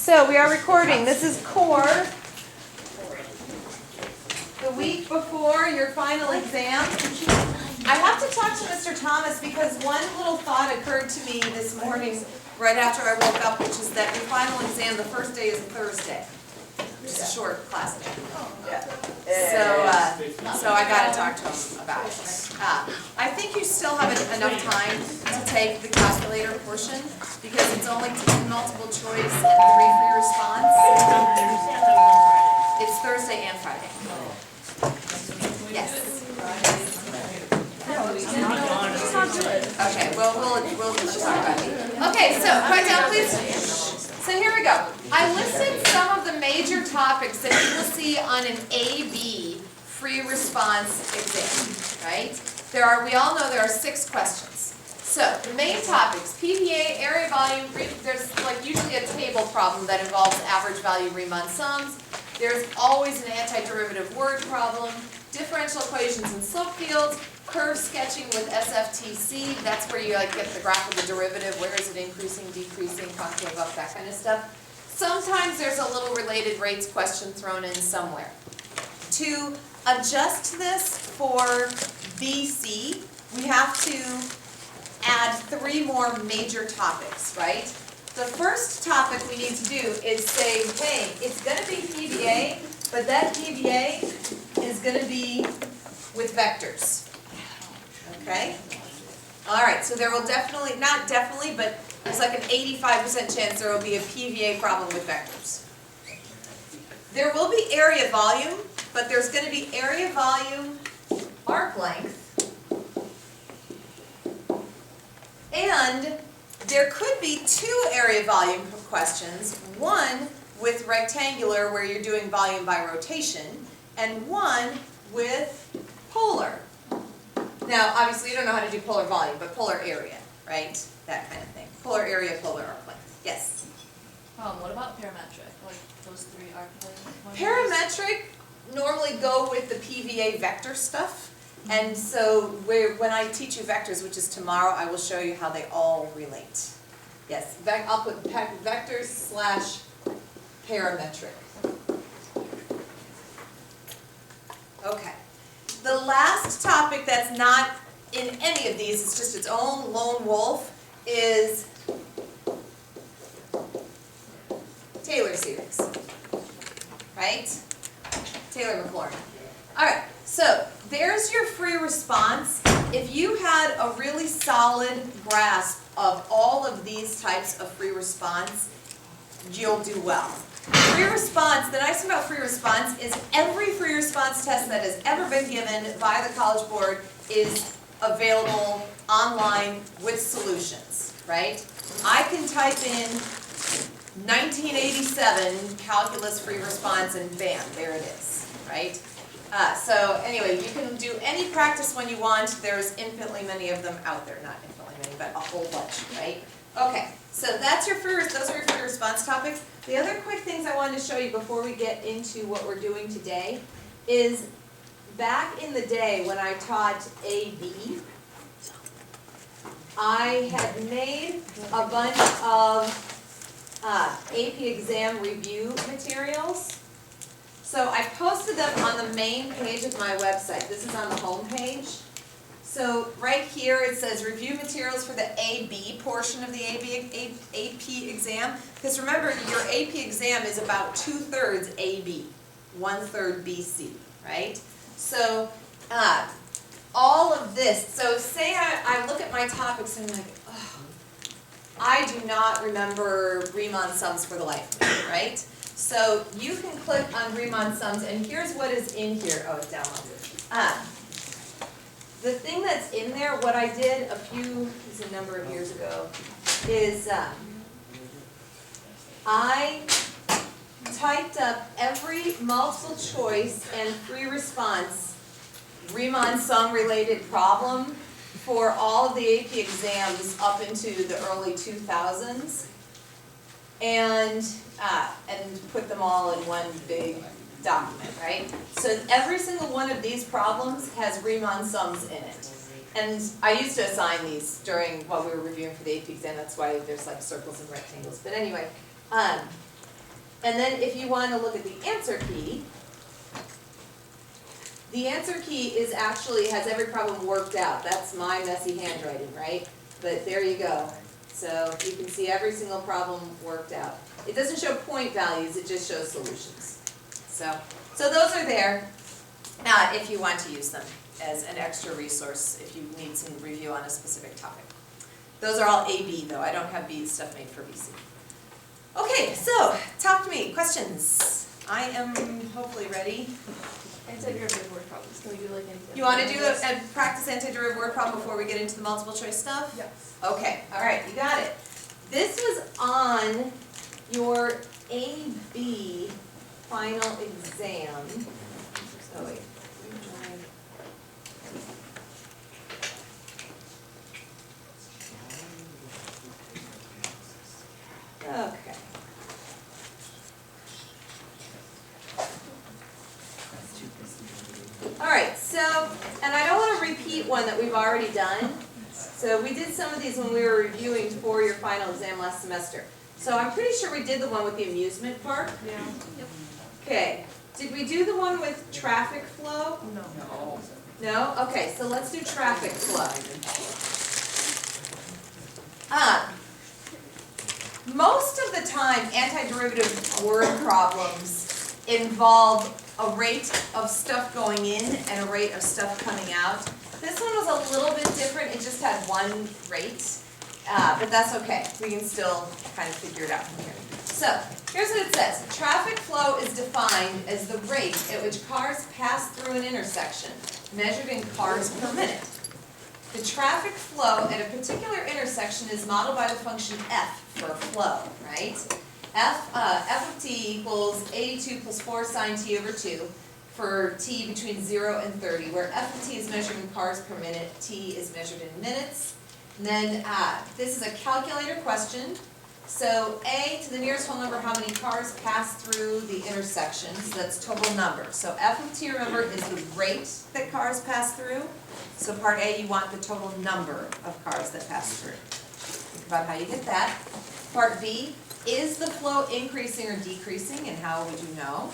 So we are recording. This is core. The week before your final exam. I have to talk to Mr. Thomas because one little thought occurred to me this morning right after I woke up, which is that your final exam, the first day is a Thursday, which is a short class day. So I got to talk to him about it. I think you still have enough time to take the calculator portion because it's only 2 multiple choice and 3 free response. It's Thursday and Friday. Yes. Okay, well, we'll talk about it. Okay, so quiet down, please. So here we go. I listed some of the major topics that you will see on an AB free response exam, right? We all know there are 6 questions. So the main topics: PVA, area volume. There's like usually a table problem that involves average value Riemann sums. There's always an antiderivative word problem. Differential equations and slope fields, curve sketching with SFTC, that's where you get the graph of the derivative, where is it increasing, decreasing, concave up, that kind of stuff. Sometimes there's a little related rates question thrown in somewhere. To adjust this for BC, we have to add 3 more major topics, right? The first topic we need to do is say, hey, it's going to be PVA, but that PVA is going to be with vectors. Okay? All right, so there will definitely, not definitely, but there's like an 85% chance there will be a PVA problem with vectors. There will be area volume, but there's going to be area volume arc length. And there could be 2 area volume questions, one with rectangular where you're doing volume by rotation, and one with polar. Now, obviously you don't know how to do polar volume, but polar area, right? That kind of thing. Polar area, polar arc length. Yes? What about parametric? Like those 3 arc length? Parametric normally go with the PVA vector stuff. And so when I teach you vectors, which is tomorrow, I will show you how they all relate. Yes, I'll put vectors / parametric. Okay. The last topic that's not in any of these, it's just its own lone wolf, is Taylor series. Right? Taylor-Maclaurin. All right, so there's your free response. If you had a really solid grasp of all of these types of free response, you'll do well. Free response, the nice thing about free response is every free response test that has ever been given by the College Board is available online with solutions, right? I can type in 1987 calculus free response and bam, there it is, right? So anyway, you can do any practice when you want. There's infinitely many of them out there. Not infinitely many, but a whole bunch, right? Okay, so that's your those are your free response topics. The other quick things I wanted to show you before we get into what we're doing today is back in the day when I taught AB, I had made a bunch of AP exam review materials. So I posted them on the main page of my website. This is on the home page. So right here it says review materials for the AB portion of the AP exam. Because remember, your AP exam is about 2/3 AB, 1/3 BC, right? So all of this, so say I look at my topics and I'm like, oh, I do not remember Riemann sums for the life of me, right? So you can click on Riemann sums, and here's what is in here. Oh, it's downloaded. The thing that's in there, what I did a number of years ago, is I typed up every multiple choice and free response Riemann sum related problem for all of the AP exams up into the early 2000s. And put them all in one big document, right? So every single one of these problems has Riemann sums in it. And I used to assign these while we were reviewing for the AP exam. That's why there's like circles and rectangles. But anyway, And then if you want to look at the answer key is actually, has every problem worked out. That's my messy handwriting, right? But there you go. So you can see every single problem worked out. It doesn't show point values, it just shows solutions. So those are there if you want to use them as an extra resource if you need some review on a specific topic. Those are all A-B though, I don't have B stuff made for BC. Okay, so talk to me, questions. I am hopefully ready. Antiderivative word problems, can we do like anything? You want to do a practice antiderivative word problem before we get into the multiple choice stuff? Yes. Okay, all right, you got it. This was on your AB final exam. Oh wait. Okay. All right, so, and I don't want to repeat one that we've already done. So we did some of these when we were reviewing for your final exam last semester. So I'm pretty sure we did the one with the amusement park. Yeah. Yep. Okay, did we do the one with traffic flow? No. No? Okay, so let's do traffic flow. Most of the time, antiderivative word problems involve a rate of stuff going in and a rate of stuff coming out. This one was a little bit different, it just had one rate, but that's okay. We can still kind of figure it out from here. So, here's what it says. Traffic flow is defined as the rate at which cars pass through an intersection, measured in cars per minute. The traffic flow at a particular intersection is modeled by the function f for flow, right? F of t equals 82 plus 4 sine t over 2 for t between 0 and 30, where f of t is measured in cars per minute, t is measured in minutes. And then this is a calculator question. So a to the nearest whole number, how many cars pass through the intersection, so that's total number. So f of t, remember, is the rate that cars pass through. So part A, you want the total number of cars that pass through. Think about how you get that. Part B, is the flow increasing or decreasing, and how would you know?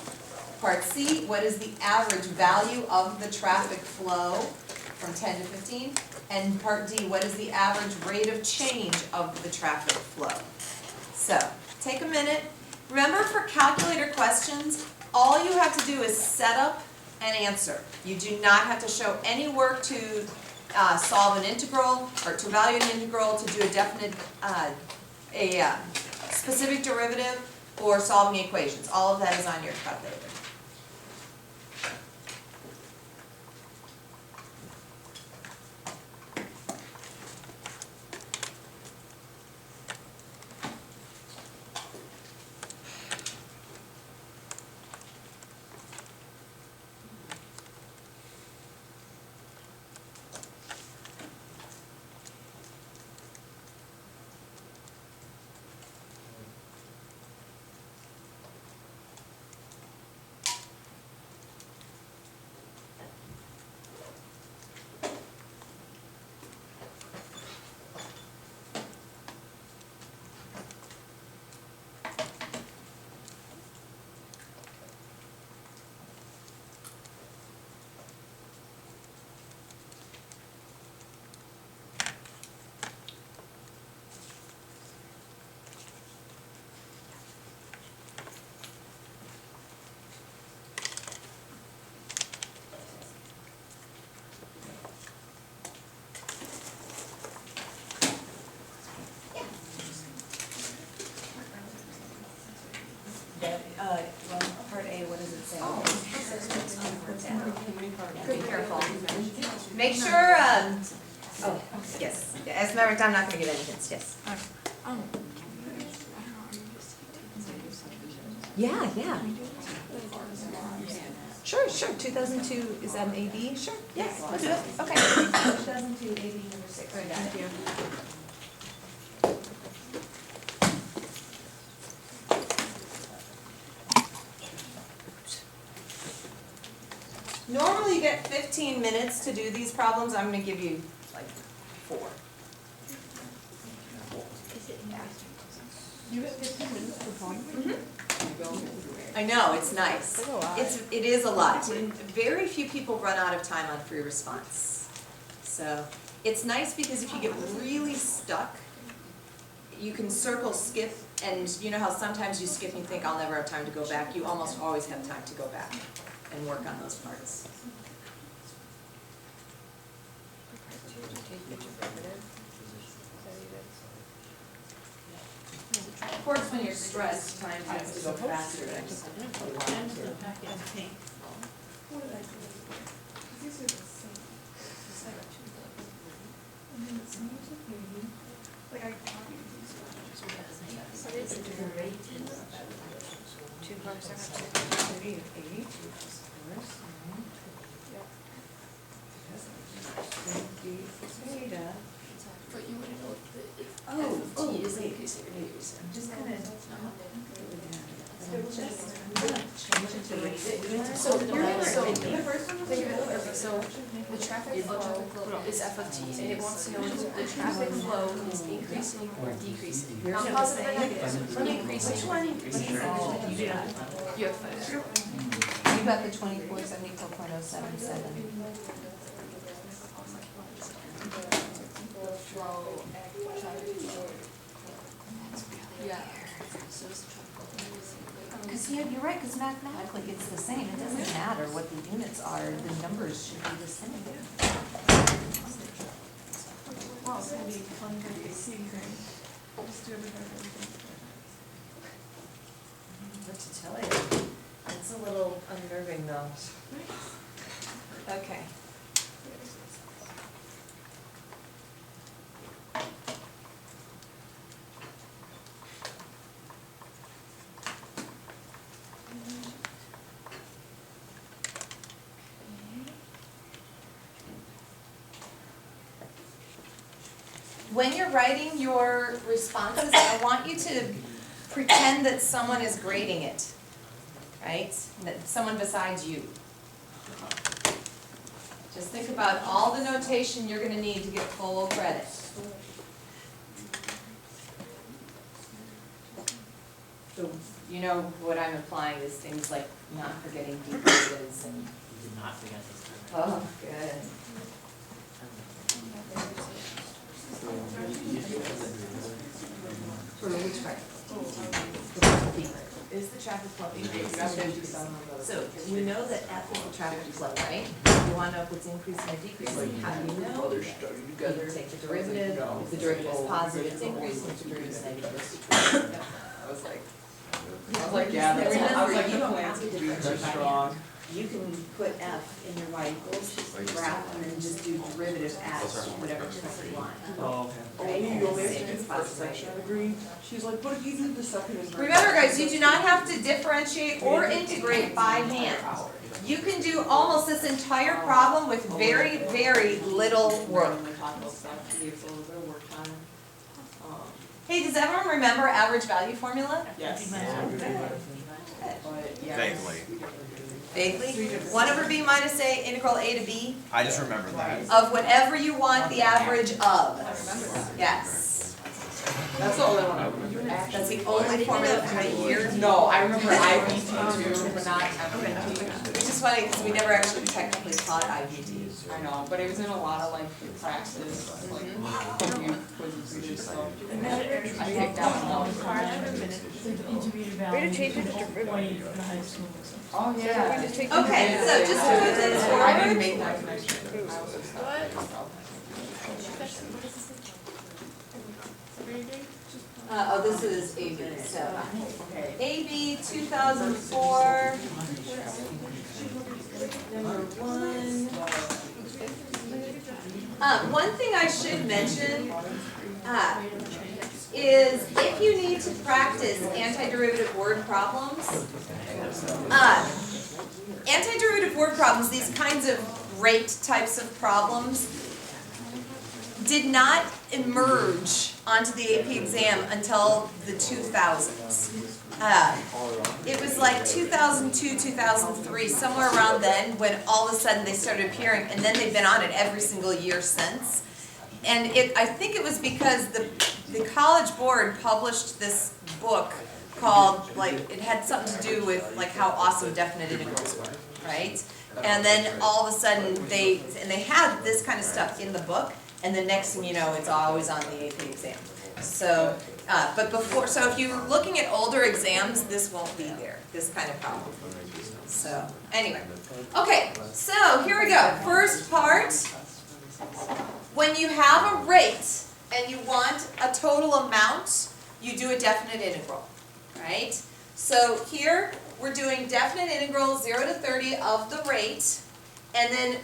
Part C, what is the average value of the traffic flow from 10 to 15? And part D, what is the average rate of change of the traffic flow? So, take a minute. Remember, for calculator questions, all you have to do is set up and answer. You do not have to show any work to solve an integral or to evaluate an integral, to do a definite, specific derivative, or solving equations. All of that is on your calculator. Well, part A, what does it say? Be careful. Make sure, oh, yes. As a matter of fact, I'm not going to give any hints, yes. Yeah. Sure, 2002, is that an AB? Sure, yes, we'll do it. Okay. 2002 AB number 6. Right, got it. Normally you get 15 minutes to do these problems. I'm going to give you like 4. You get 15 minutes per problem? Mm-hmm. I know, it's nice. It is a lot. And very few people run out of time on free response. So it's nice because if you get really stuck, you can circle, skip, and you know how sometimes you skip and you think, I'll never have time to go back. You almost always have time to go back and work on those parts. Of course, when you're stressed, time tends to go faster. But I just don't want to. But you wouldn't know if Oh, T is wait. increasing or decreasing. I'm just gonna change it to rate. So the traffic flow is F of T, and it wants to know if the traffic flow is increasing or decreasing. Not positive or negative, increasing or decreasing. You have 5. You got the 2474.077. Yeah. So it's the traffic flow. Because you're right, because mathematically it's the same. It doesn't matter what the units are, the numbers should be the same. Wow, it's gonna be fun to see thing. Just do everything. What to tell you? It's a little unnerving though. Okay. When you're writing your responses, I want you to pretend that someone is grading it, right? That someone besides you. Just think about all the notation you're going to need to get full credit. So you know what I'm implying is things like not forgetting decreases and. You did not forget this time. Oh, good. Which part? Is the traffic flow increasing? So you know that F is the traffic flow, right? You want to know if it's increasing or decreasing. How do you know? You take the derivative. If the derivative is positive, it's increasing. If the derivative is negative, it's decreasing. I was like, yeah, that's Remember, I was like, you the don't plans have to could be differentiate by strong. You can put F in your y equals graph and then just do derivative at whatever point you want. Oh, Right? okay. You only have Same to do as the first possible. section of the green. She's like, but if you do the second and third. Remember guys, you do not have to differentiate or integrate by hand. You can do almost this entire problem with very, very little work. When we talk about stuff, it's a little bit of work time. Hey, does everyone remember average value formula? Yes. But yeah. Vaguely. Vaguely? 1 over b minus a integral a to b I just remember that. of whatever you want the average of. I remember that. Yes. That's the only one I remember. That's the only formula for the year. No, I remember IVT too, but not FNT. Which is funny because we never actually technically taught IVT. I know, but it was in a lot of like classes, like you quizzes and stuff. I picked that one up. Way to change it to derivative in high school. Oh, yeah. Okay, so just to move this I didn't forward. make that connection. I was Oh, this is AB, so. Okay. AB 2004. Number 1. One thing I should mention is if you need to practice antiderivative word problems, antiderivative word problems, these kinds of rate types of problems, did not emerge onto the AP exam until the 2000s. It was like 2002, 2003, somewhere around then when all of a sudden they started appearing, and then they've been on it every single year since. And I think it was because the College Board published this book called, like, it had something to do with like how awesome definite integrals were, right? And then all of a sudden they had this kind of stuff in the book, and the next thing you know, it's always on the AP exam. So, but before, so if you're looking at older exams, this won't be there, this kind of problem. So, anyway. Okay, so here we go. First part, when you have a rate and you want a total amount, you do a definite integral, right? So here, we're doing definite integral 0 to 30 of the rate, and then,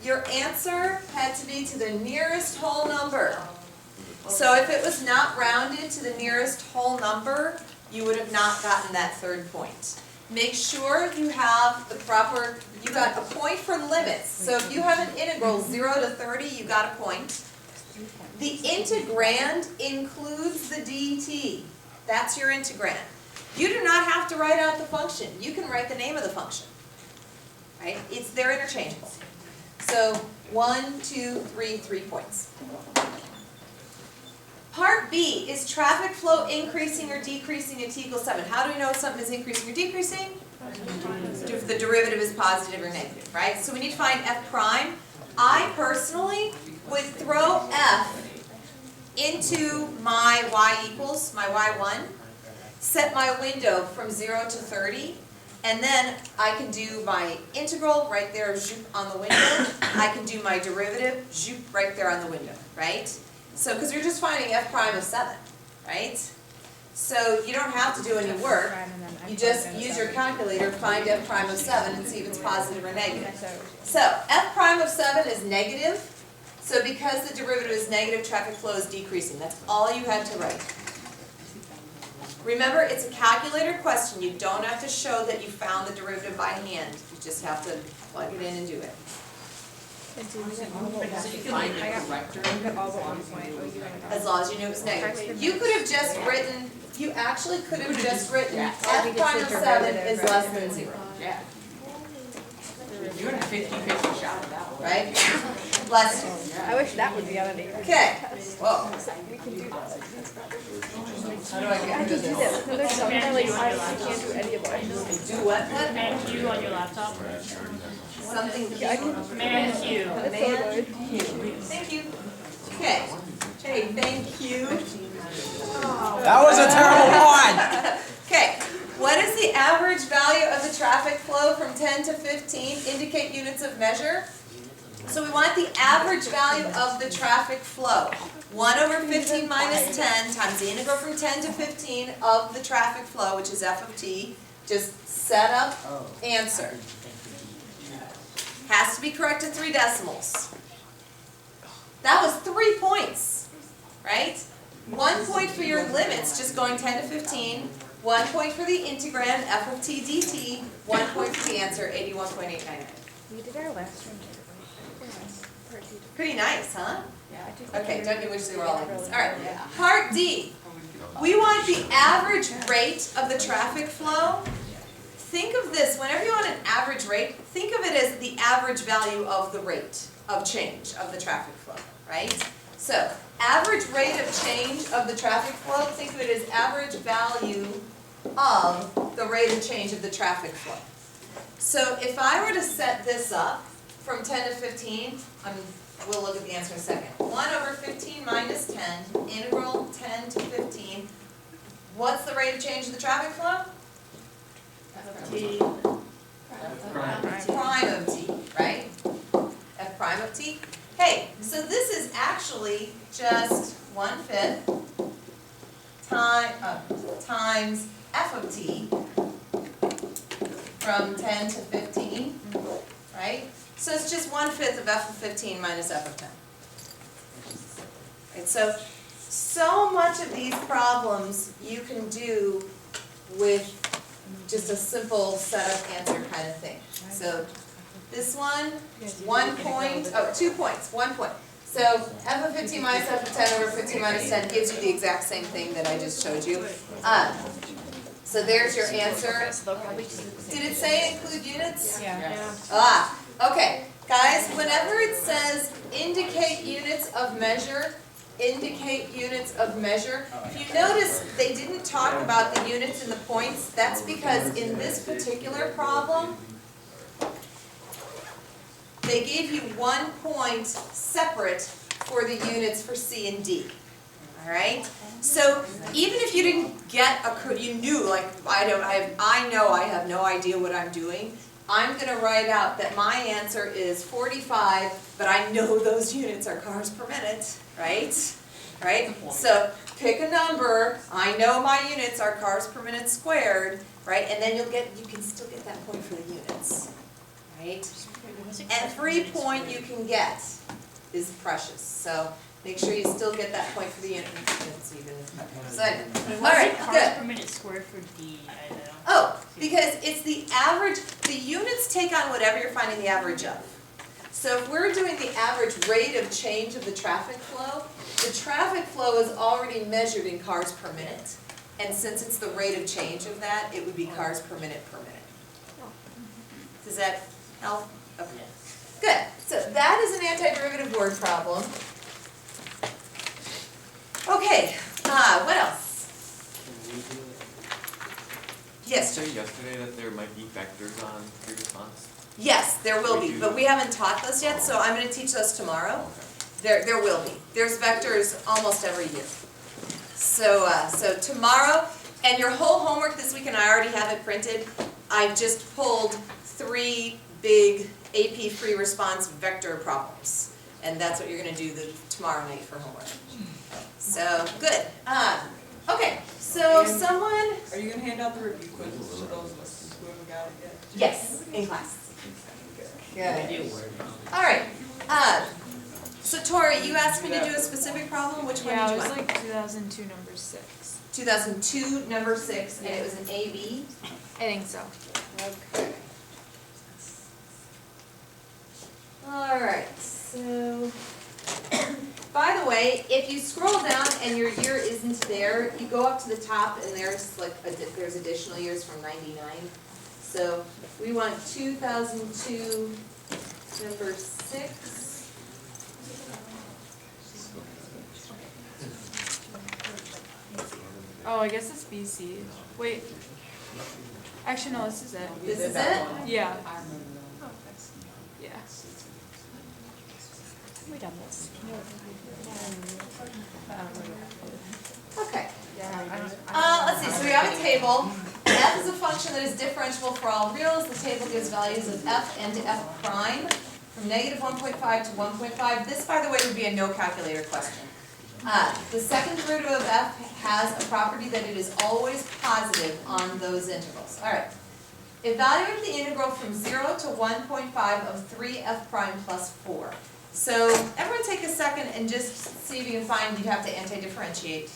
your answer had to be to the nearest whole number. So if it was not rounded to the nearest whole number, you would have not gotten that third point. Make sure you have the proper, you got a point for limits. So if you have an integral 0 to 30, you got a point. The integrand includes the dt. That's your integrand. You do not have to write out the function. You can write the name of the function. Right? They're interchangeable. So 1, 2, 3, 3 points. Part B, is traffic flow increasing or decreasing at t equals 7? How do we know if something is increasing or decreasing? If the derivative is positive or negative, right? So we need to find f prime. I personally would throw f into my y equals, my y1, set my window from 0 to 30, and then I can do my integral right there, zoop on the window. I can do my derivative, zoop right there on the window, right? So, because you're just finding f prime of 7, right? So you don't have to do any work. You just use your calculator, find f prime of 7, and see if it's positive or negative. So f prime of 7 is negative. So because the derivative is negative, traffic flow is decreasing. That's all you had to write. Remember, it's a calculator question. You don't have to show that you found the derivative by hand. You just have to plug it in and do it. So you can find the corrector. As long as you knew it was negative. You could have just written, you actually could have just written f prime of 7 is less than 0. Yeah. You had a 50-50 shot at that one. Right? Bless you. I wish that would be on a Okay. Whoa. We can do that. How do I get rid of this? No, there's some that like I can't do any of it. Do what? Command Q on your laptop. Something. I can. Command Q. That's so good. Thank you. Okay. Hey, thank you. That was a terrible one! Okay. What is the average value of the traffic flow from 10 to 15? Indicate units of measure. So we want the average value of the traffic flow. 1 over 15 minus 10 times the integral from 10 to 15 of the traffic flow, which is f of t. Just set up, answer. Has to be correct in 3 decimals. That was 3 points, right? 1 point for your limits, just going 10 to 15. 1 point for the integrand, f of t dt. 1 point for the answer, 81.899. We did our last one. Pretty nice, huh? Yeah. Okay, don't you wish they were all like this? All right, part D. We want the average rate of the traffic flow. Think of this, whenever you want an average rate, think of it as the average value of the rate of change of the traffic flow, right? So, average rate of change of the traffic flow, think of it as average value of the rate of change of the traffic flow. So, if I were to set this up from 10 to 15, we'll look at the answer in a second. 1 over 15 minus 10, integral 10 to 15. What's the rate of change of the traffic flow? T. Prime of t, right? F prime of t. Hey, so this is actually just 1/5 times f of t from 10 to 15, right? So it's just 1/5 of f of 15 minus f of 10. Right, so much of these problems you can do with just a simple setup answer kind of thing. So this one, 1 point, 2 points, 1 point. So f of 15 minus f of 10 over 15 minus 10 gives you the exact same thing that I just showed you. So there's your answer. Did it say include units? Yeah. Okay. Guys, whenever it says indicate units of measure, indicate units of measure. If you notice, they didn't talk about the units and the points. That's because in this particular problem, they gave you 1 point separate for the units for C and D. All right? So even if you didn't get you knew, like, I know I have no idea what I'm doing, I'm going to write out that my answer is 45, but I know those units are cars per minute, right? Right? So pick a number, I know my units are cars per minute squared, right? And then you can still get that point for the units, right? Every point you can get is precious, so make sure you still get that point for the units even. So, all right, Cars good. per minute squared for D, I don't know. Oh, because it's the average, the units take on whatever you're finding the average of. So if we're doing the average rate of change of the traffic flow is already measured in cars per minute. And since it's the rate of change of that, it would be cars per minute per minute. Does that help? Okay. Good. So that is an antiderivative word problem. Okay, what else? Yes, Did you say yesterday that there might be vectors on free response? yes, there will be, but we haven't taught those yet, so I'm going to teach those tomorrow. There will be. There's vectors almost every year. So, so tomorrow, and your whole homework this week, and I already have it printed, I've just pulled 3 big AP free response vector problems. And that's what you're going to do tomorrow night for homework. So, good. Okay, so someone... Are you gonna hand out the review quizzes to those listeners who haven't got it yet? Yes, in class. Good. All right. So Tori, you asked me to do a specific problem. Which one Yeah, did it you was want? like 2002, number 6. 2002, number 6, and it was an AB. I think so. Okay. All right. So, by the way, if you scroll down and your year isn't there, you go up to the top and there's like there's additional years from 99. So we want 2002, number 6. Oh, I guess it's BC. Wait. Actually, no, this is it. This is it? Yeah. Yeah. We done this. Okay. Let's see, so we have a table. F is a function that is differentiable for all reals. The table gives values of f and to f prime from negative 1.5 to 1.5. This, by the way, would be a no calculator question. The second derivative of f has a property that it is always positive on those intervals. All right. Evaluate the integral from 0 to 1.5 of 3f prime plus 4. So everyone take a second and just see if you can find you'd have to anti-differentiate.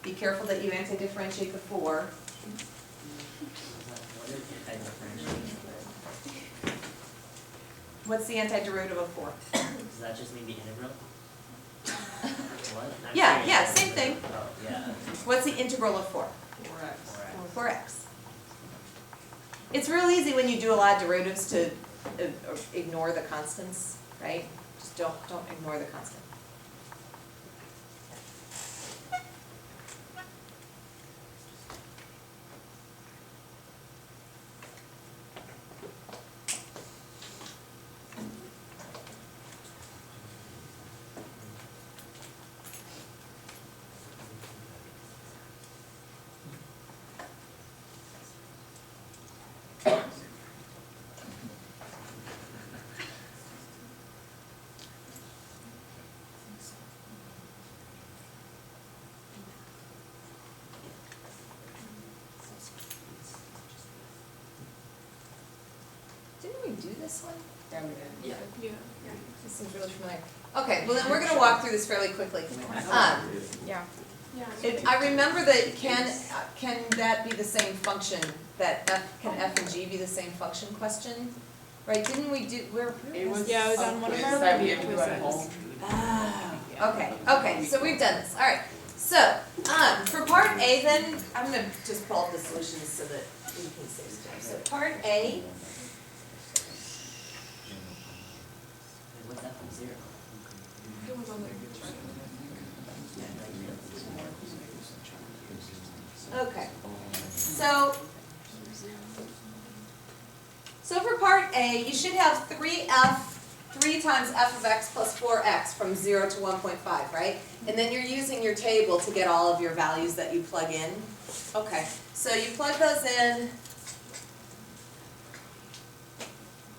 Be careful that you anti-differentiate the 4. What's the antiderivative of 4? Does that just mean the integral? What? I'm Yeah, serious. yeah, same thing. Oh, yeah. What's the integral of 4? 4x. 4x. It's real easy when you do a lot of derivatives to ignore the constants, right? Just don't ignore the constant. Didn't we do this one? Yeah, we did. Yeah. This seems really familiar. Okay, well then we're going to walk through this fairly quickly. Yeah. I remember that can that be the same function, that can f and g be the same function question? Right, didn't we do, where It was. Yeah, it was on one of our that we review had to do at quizzes. home. Okay, so we've done this, all right. So, for part A then, I'm going to just pull up the solutions so that we can save time. So part A, What's that from 0? Okay, so for part A, you should have 3 times f of x plus 4x from 0 to 1.5, right? And then you're using your table to get all of your values that you plug in. Okay, so you plug those in.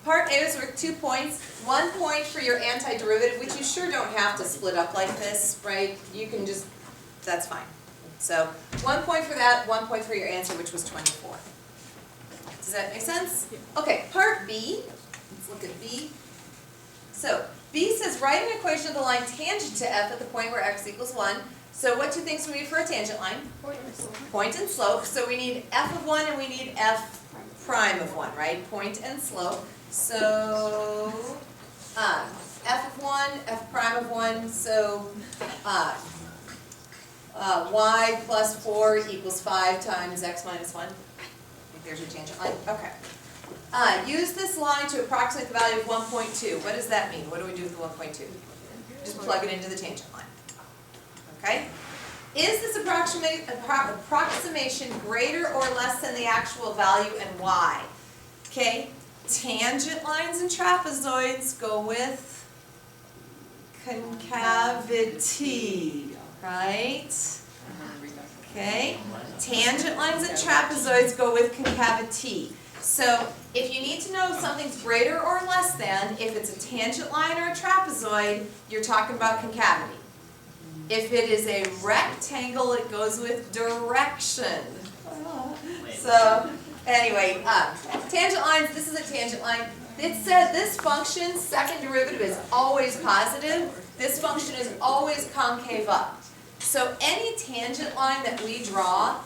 Part A is worth 2 points. 1 point for your antiderivative, which you sure don't have to split up like this, right? You can just, that's fine. So 1 point for that, 1 point for your answer, which was 24. Does that make sense? Okay, part B, let's look at B. So B says write an equation of the line tangent to f at the point where x equals 1. So what 2 things do we need for a tangent line? Point and slope. So we need f of 1 and we need f prime of 1, right? Point and slope. So f of 1, f prime of 1, so y plus 4 equals 5 times x minus 1. I think there's your tangent line. Okay. Use this line to approximate the value of 1.2. What does that mean? What do we do with the 1.2? Just plug it into the tangent line. Okay? Is this approximation greater or less than the actual value, and why? Okay? Tangent lines and trapezoids go with concavity, right? Okay? Tangent lines and trapezoids go with concavity. So if you need to know if something's greater or less than, if it's a tangent line or a trapezoid, you're talking about concavity. If it is a rectangle, it goes with direction. So anyway, tangent lines, this is a tangent line. It said this function's second derivative is always positive. This function is always concave up. So any tangent line that we draw,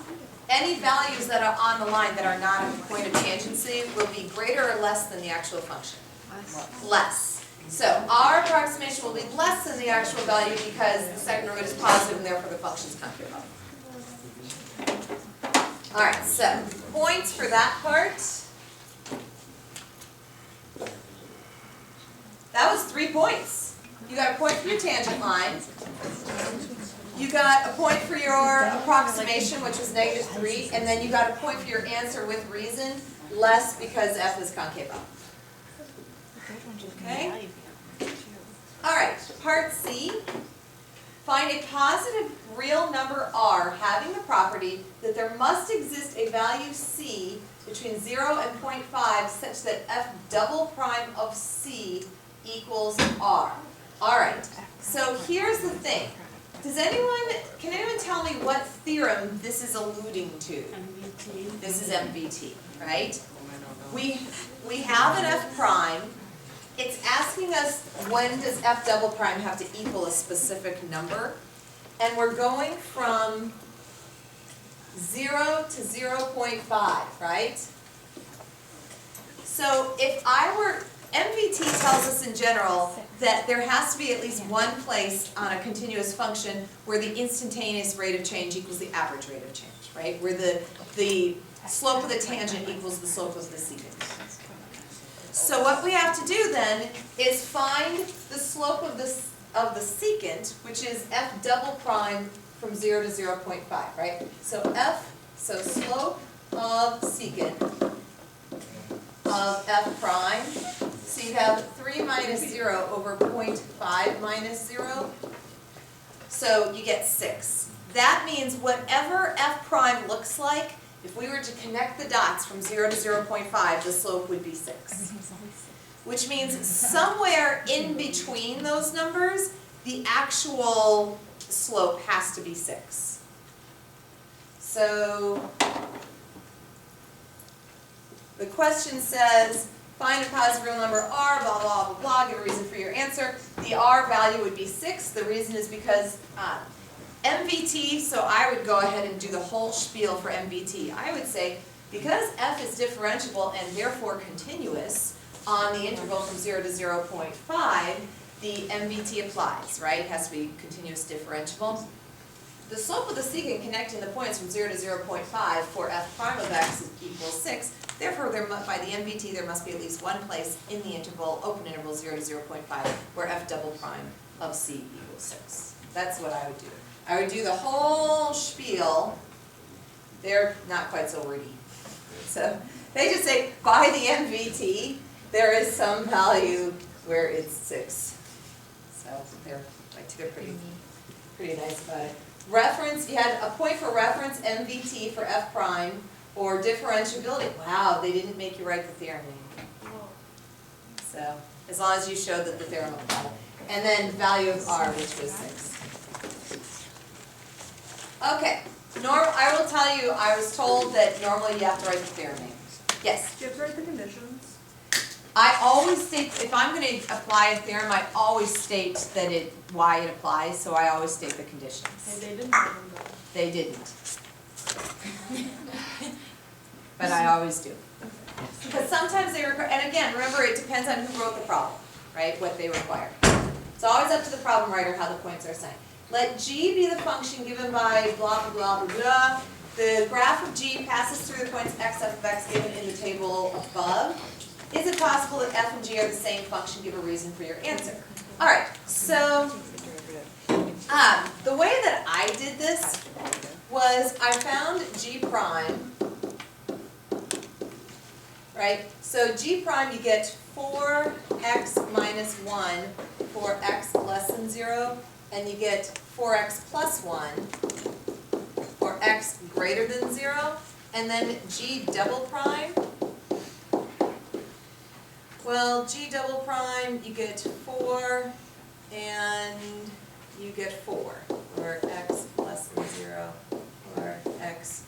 any values that are on the line that are not at the point of tangency will be greater or less than the actual function. Less. So our approximation will be less than the actual value because the second derivative is positive and therefore the function is concave up. Alright, so points for that part. That was 3 points. You got a point for your tangent line. You got a point for your approximation, which was -3, and then you got a point for your answer with reason, less because f is concave up. Okay? Alright, part C. Find a positive real number r having the property that there must exist a value c between 0 and 0.5 such that f double prime of c equals r. Alright, so here's the thing. Can anyone tell me what theorem this is alluding to? MVT. This is MVT, right? We have an f prime. It's asking us when does f double prime have to equal a specific number. And we're going from 0 to 0.5, right? So if MVT tells us in general that there has to be at least one place on a continuous function where the instantaneous rate of change equals the average rate of change, right? Where the slope of the tangent equals the slope of the secant. So what we have to do then is find the slope of the secant, which is f double prime from 0 to 0.5, right? So slope of secant of f prime. So you have 3 minus 0 over 0.5 minus 0. So you get 6. That means whatever f prime looks like, if we were to connect the dots from 0 to 0.5, the slope would be 6. Which means somewhere in between those numbers, the actual slope has to be 6. So the question says, find a positive real number r, blah, blah, blah, blah, give a reason for your answer. The r value would be 6. The reason is because MVT, so I would go ahead and do the whole spiel for MVT. I would say, because f is differentiable and therefore continuous on the interval from 0 to 0.5, the MVT applies, right? It has to be continuous differentiable. The slope of the secant connecting the points from 0 to 0.5 for f prime of x equals 6. Therefore, by the MVT, there must be at least one place in the interval, open interval 0 to 0.5, where f double prime of c equals 6. That's what I would do. I would do the whole spiel. They're not quite so wordy. So they just say, by the MVT, there is some value where it's 6. So they're pretty nice about it. Reference, you had a point for reference, MVT for F prime, or differentiability. Wow, they didn't make you write the theorem name. So, as long as you showed that the theorem applied. And then value of R, which was 6. Okay, I will tell you, I was told that normally you have to write the theorem name. Yes? Do you have to write the conditions? I always state, if I'm going to apply a theorem, I always state that why it applies, so I always state the conditions. And they didn't remember. They didn't. But I always do. Because sometimes they require, and again, remember, it depends on who wrote the problem, right, what they require. It's always up to the problem writer how the points are assigned. Let G be the function given by blah, blah, blah, blah, blah. The graph of G passes through the points x, f of x given in the table above. Is it possible that f and g are the same function? Give a reason for your answer. All right, so the way that I did this was I found g prime, right? So g prime, you get 4x minus 1 for x less than 0, and you get 4x plus 1 for x greater than 0, and then g double prime. Well, g double prime, you get 4, and you get 4, or x less than 0, or x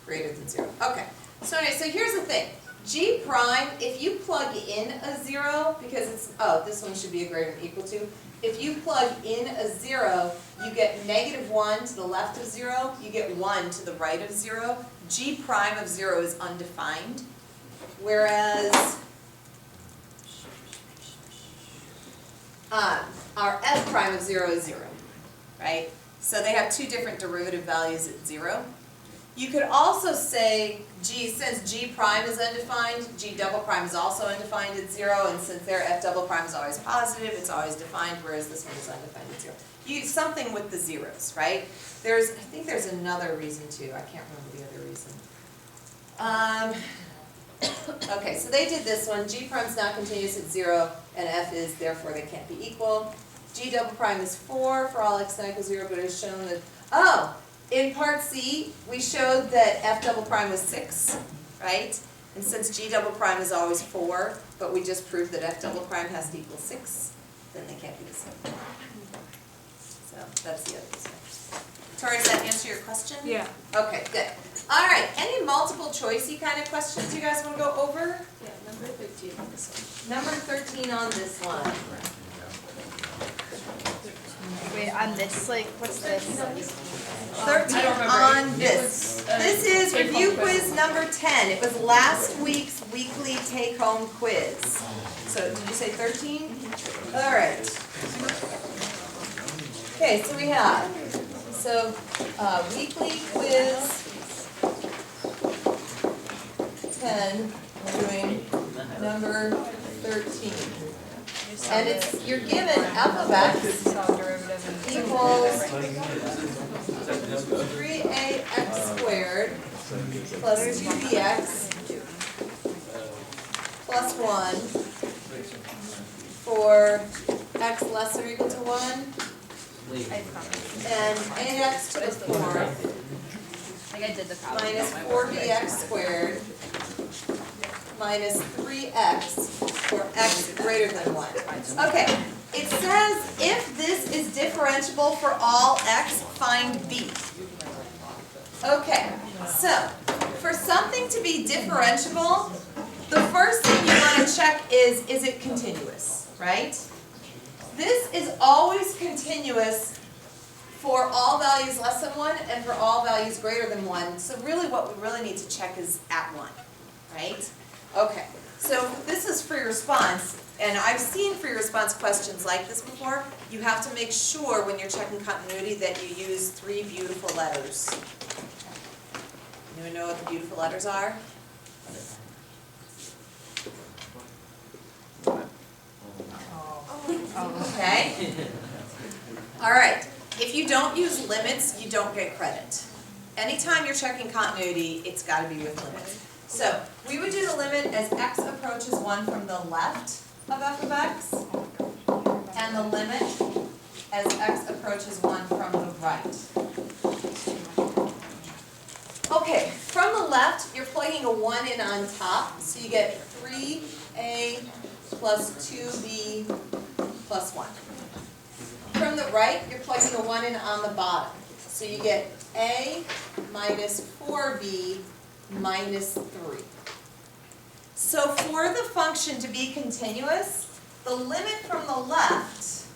greater than 0. Okay, so anyway, so here's the thing. G prime, if you plug in a 0, because it's, this one should be a greater than equal to. If you plug in a 0, you get -1 to the left of 0, you get 1 to the right of 0. G prime of 0 is undefined, whereas our f prime of 0 is 0, right? So they have two different derivative values at 0. You could also say, since g prime is undefined, g double prime is also undefined at 0, and since their f double prime is always positive, it's always defined, whereas this one is undefined at 0. Use something with the zeros, right? I think there's another reason too. I can't remember the other reason. Okay, so they did this one. G prime's not continuous at 0, and f is, therefore they can't be equal. G double prime is 4 for all x not equals 0, but it's shown that, in part C, we showed that f double prime was 6, right? And since g double prime is always 4, but we just proved that f double prime has to equal 6, then they can't be the same. So that's the other reason. Tori, does that answer your question? Yeah. Okay, good. All right, any multiple choicey kind of questions you guys want to go over? Yeah, number 13 on this one. Number 13 on this one. Wait, on this, like, what's this? 13 on this. This is review quiz number 10. It was last week's weekly take-home quiz. So did you say 13? All right. Okay, so we have, weekly quiz 10, we're doing number 13. And you're given f of x equals 3ax squared plus 2bx plus 1 for x less or equal to 1, and ax to the 4th Like I did the problem. minus 4bx squared minus 3x for x greater than 1. Okay, it says if this is differentiable for all x, find b. Okay, so for something to be differentiable, the first thing you want to check is it continuous, right? This is always continuous for all values less than 1 and for all values greater than 1. So really what we really need to check is at 1, right? Okay, so this is free response, and I've seen free response questions like this before. You have to make sure when you're checking continuity that you use 3 beautiful letters. Anyone know what the beautiful letters are? Okay. All right. If you don't use limits, you don't get credit. Anytime you're checking continuity, it's gotta be with limits. So, we would do the limit as x approaches 1 from the left of f of x, and the limit as x approaches 1 from the right. Okay, from the left, you're plugging a 1 in on top, so you get 3a plus 2b plus 1. From the right, you're plugging a 1 in on the bottom, so you get a minus 4b minus 3. So for the function to be continuous, the limit from the left,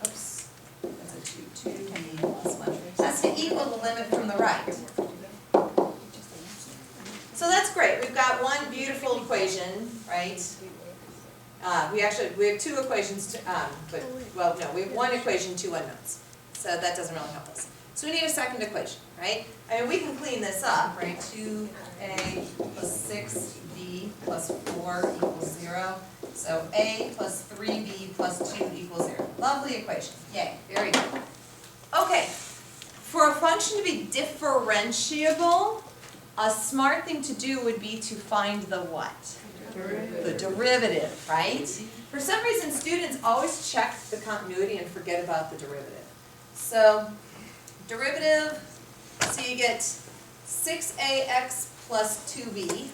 oops, that's a 2b plus 1, has to equal the limit from the right. So that's great. We've got one beautiful equation, right? We have two equations, we have one equation, two unknowns. So that doesn't really help us. So we need a second equation, right? I mean, we can clean this up, right? 2a plus 6b plus 4 equals 0. So a plus 3b plus 2 equals 0. Lovely equation. Yay, very good. Okay, for a function to be differentiable, a smart thing to do would be to find the what? The derivative, right? For some reason, students always check the continuity and forget about the derivative. So, derivative, so you get 6ax plus 2b.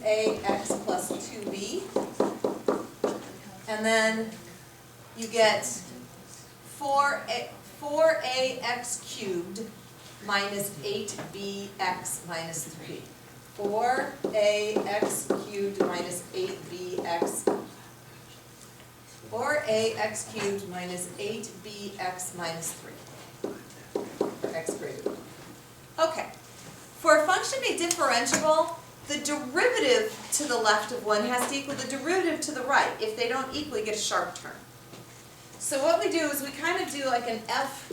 Ax plus 2b. And then you get 4ax cubed minus 8bx minus 3. 4ax cubed minus 8bx. 4ax cubed minus 8bx minus 3. For x greater than 1. Okay. For a function to be differentiable, the derivative to the left of 1 has to equal the derivative to the right. If they don't equal, you get a sharp turn. So what we do is we kind of do like an f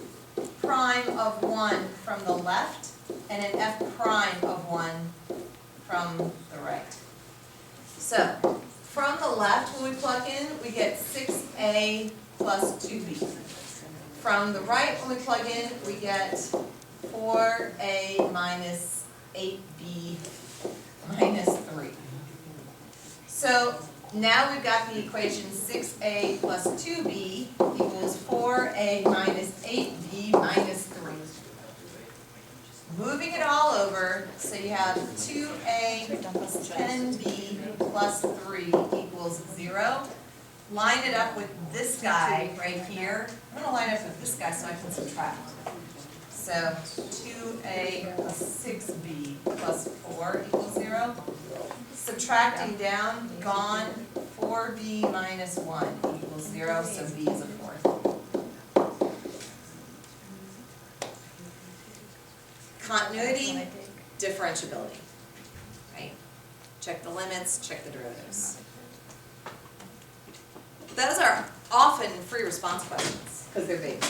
prime of 1 from the left and an f prime of 1 from the right. So from the left, when we plug in, we get 6a plus 2b. From the right, when we plug in, we get 4a minus 8b minus 3. So now we've got the equation 6a plus 2b equals 4a minus 8b minus 3. Moving it all over, so you have 2a plus 10b plus 3 equals 0. Line it up with this guy right here. I'm going to line it up with this guy so I can subtract. So 2a plus 6b plus 4 equals 0. Subtracting down, gone, 4b minus 1 equals 0, so b is a 4. Continuity, differentiability, right? Check the limits, check the derivatives. Those are often free response questions, because they're big.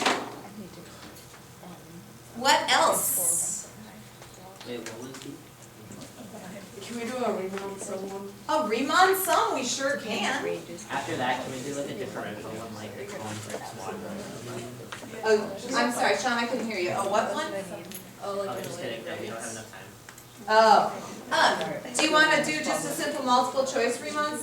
What else? Wait, what was the? Can we do a Riemann sum one? A Riemann sum, we sure can. After that, can we do like a differential one, like x1 for x1? Oh, I'm sorry, Sean, I couldn't hear you. Oh, what one? Oh, just kidding, no, we don't have enough time. Oh, do you want to do just a simple multiple choice Riemann